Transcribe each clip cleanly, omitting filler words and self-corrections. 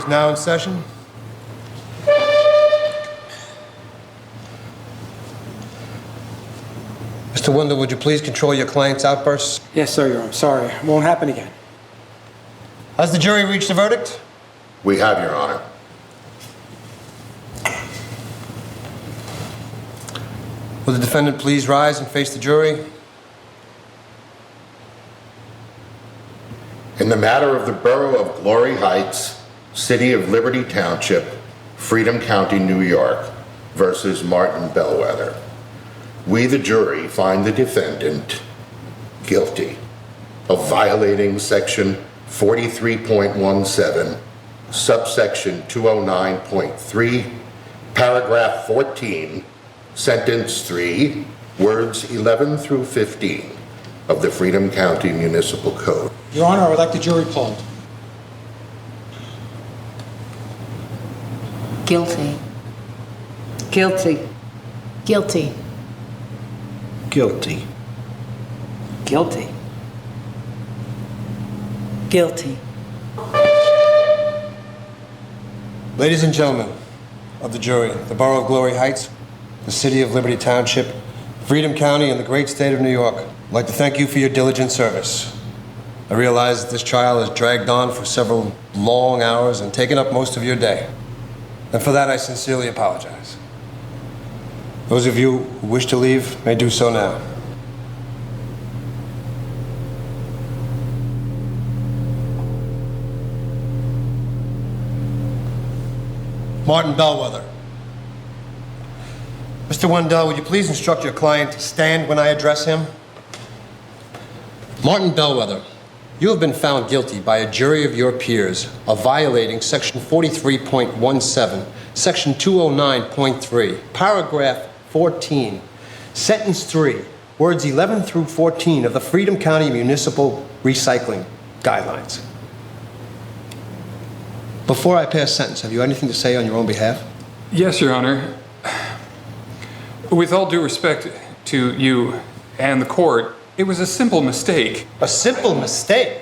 is now in session. Mr. Wendell, would you please control your client's outbursts? Yes, sir, Your Honor. Sorry. It won't happen again. Has the jury reached a verdict? We have, Your Honor. Will the defendant please rise and face the jury? In the matter of the Borough of Glory Heights, City of Liberty Township, Freedom County, New York, versus Martin Bellwether, we, the jury, find the defendant guilty of violating Section 43.17, subsection 209.3, paragraph 14, sentence 3, words 11 through 15 of the Freedom County Municipal Code. Your Honor, I would like the jury polled. Guilty. Guilty. Guilty. Guilty. Guilty. Guilty. Ladies and gentlemen of the jury, the Borough of Glory Heights, the City of Liberty Township, Freedom County, and the great state of New York, I'd like to thank you for your diligent service. I realize that this trial has dragged on for several long hours and taken up most of your day. And for that, I sincerely apologize. Those of you who wish to leave may do so now. Martin Bellwether. Mr. Wendell, would you please instruct your client to stand when I address him? Martin Bellwether, you have been found guilty by a jury of your peers of violating Section 43.17, Section 209.3, Paragraph 14, Sentence 3, words 11 through 14 of the Freedom County Municipal Recycling Guidelines. Before I pass sentence, have you anything to say on your own behalf? Yes, Your Honor. With all due respect to you and the court, it was a simple mistake. A simple mistake?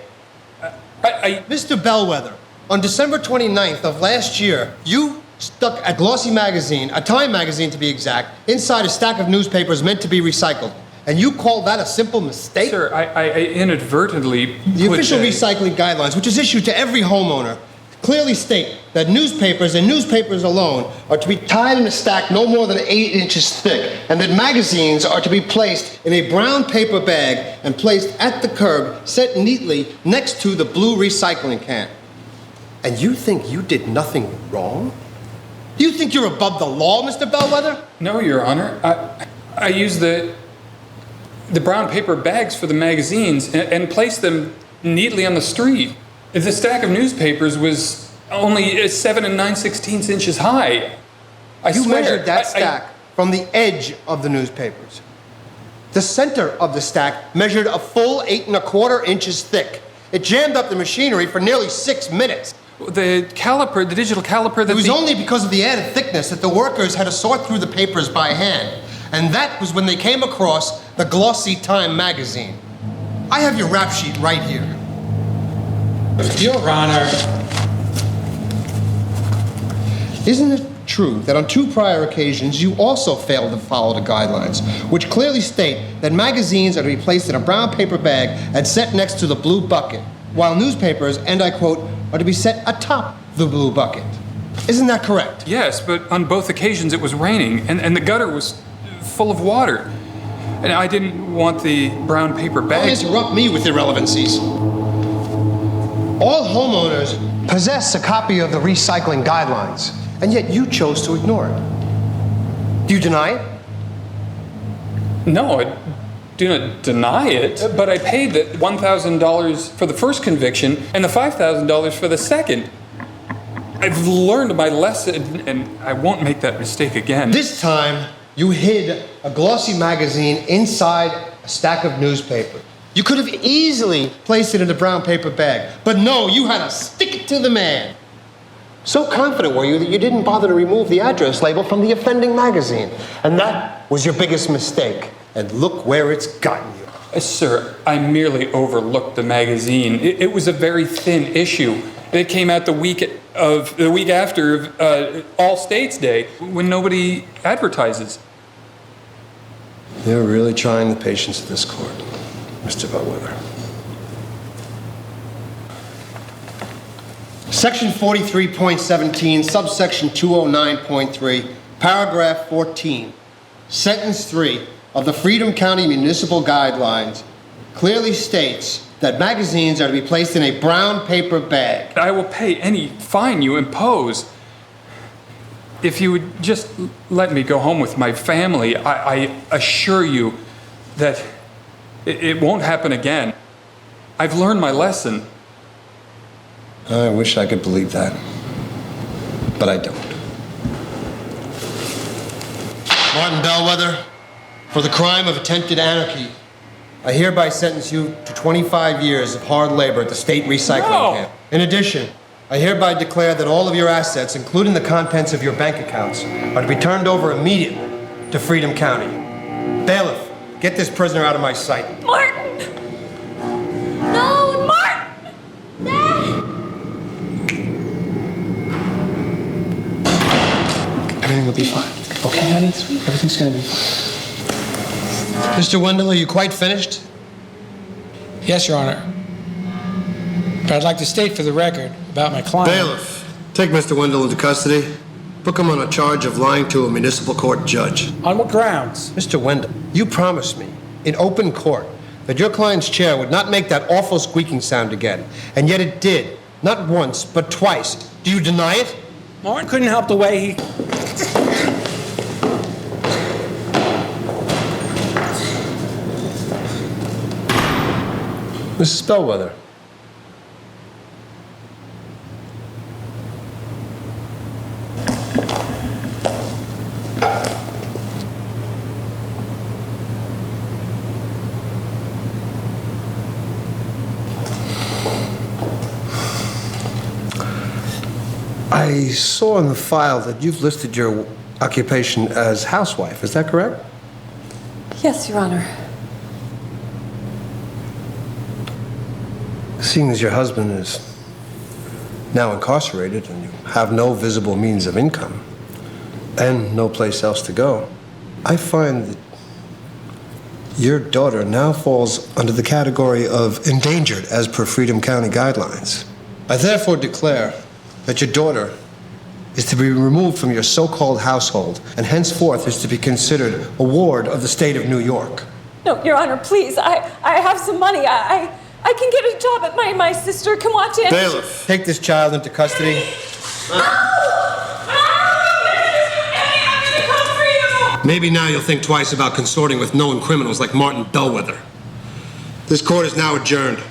Mr. Bellwether, on December 29th of last year, you stuck a glossy magazine, a Time magazine to be exact, inside a stack of newspapers meant to be recycled. And you call that a simple mistake? Sir, I inadvertently The official recycling guidelines, which is issued to every homeowner, clearly state that newspapers and newspapers alone are to be tied in a stack no more than 8 inches thick, and that magazines are to be placed in a brown paper bag and placed at the curb, set neatly next to the blue recycling can. And you think you did nothing wrong? Do you think you're above the law, Mr. Bellwether? No, Your Honor. I used the brown paper bags for the magazines and placed them neatly on the street. The stack of newspapers was only 7 9/16 inches high. You measured that stack from the edge of the newspapers. The center of the stack measured a full 8 1/4 inches thick. It jammed up the machinery for nearly 6 minutes. The caliper, the digital caliper that It was only because of the added thickness that the workers had to sort through the papers by hand. And that was when they came across the glossy Time magazine. I have your rap sheet right here. Your Honor. Isn't it true that on 2 prior occasions you also failed to follow the guidelines, which clearly state that magazines are to be placed in a brown paper bag and set next to the blue bucket, while newspapers, and I quote, are to be set atop the blue bucket? Isn't that correct? Yes, but on both occasions it was raining and the gutter was full of water. And I didn't want the brown paper bag. Don't interrupt me with irrelevancies. All homeowners possess a copy of the recycling guidelines, and yet you chose to ignore it. Do you deny it? No, I do not deny it, but I paid the $1,000 for the first conviction and the $5,000 for the second. I've learned my lesson, and I won't make that mistake again. This time, you hid a glossy magazine inside a stack of newspapers. You could have easily placed it in a brown paper bag, but no, you had to stick it to the man. So confident were you that you didn't bother to remove the address label from the offending magazine. And that was your biggest mistake. And look where it's gotten you. Sir, I merely overlooked the magazine. It was a very thin issue. It came out the week of the week after All States Day when nobody advertises. You're really trying the patience of this court, Mr. Bellwether. Section 43.17, subsection 209.3, paragraph 14, sentence 3 of the Freedom County Municipal Guidelines clearly states that magazines are to be placed in a brown paper bag. I will pay any fine you impose. If you would just let me go home with my family, I assure you that it won't happen again. I've learned my lesson. I wish I could believe that, but I don't. Martin Bellwether, for the crime of attempted anarchy, I hereby sentence you to 25 years of hard labor at the state recycling camp. In addition, I hereby declare that all of your assets, including the contents of your bank accounts, are to be turned over immediately to Freedom County. Bailiff, get this prisoner out of my sight. Martin! No, Martin! Dad! Everything will be fine. Okay, honey? Everything's gonna be fine. Mr. Wendell, are you quite finished? Yes, Your Honor. But I'd like to state for the record about my client. Bailiff, take Mr. Wendell into custody. Book him on a charge of lying to a municipal court judge. On what grounds? Mr. Wendell, you promised me in open court that your client's chair would not make that awful squeaking sound again, and yet it did. Not once, but twice. Do you deny it? Martin couldn't help the way he... Mrs. Bellwether. I saw in the file that you've listed your occupation as housewife. Is that correct? Yes, Your Honor. Seeing as your husband is now incarcerated and you have no visible means of income and no place else to go, I find that your daughter now falls under the category of endangered as per Freedom County guidelines. I therefore declare that your daughter is to be removed from your so-called household and henceforth is to be considered a ward of the state of New York. No, Your Honor, please. I have some money. I can get a job at my sister can watch it. Bailiff, take this child into custody. Maybe now you'll think twice about consorting with known criminals like Martin Bellwether. This court is now adjourned.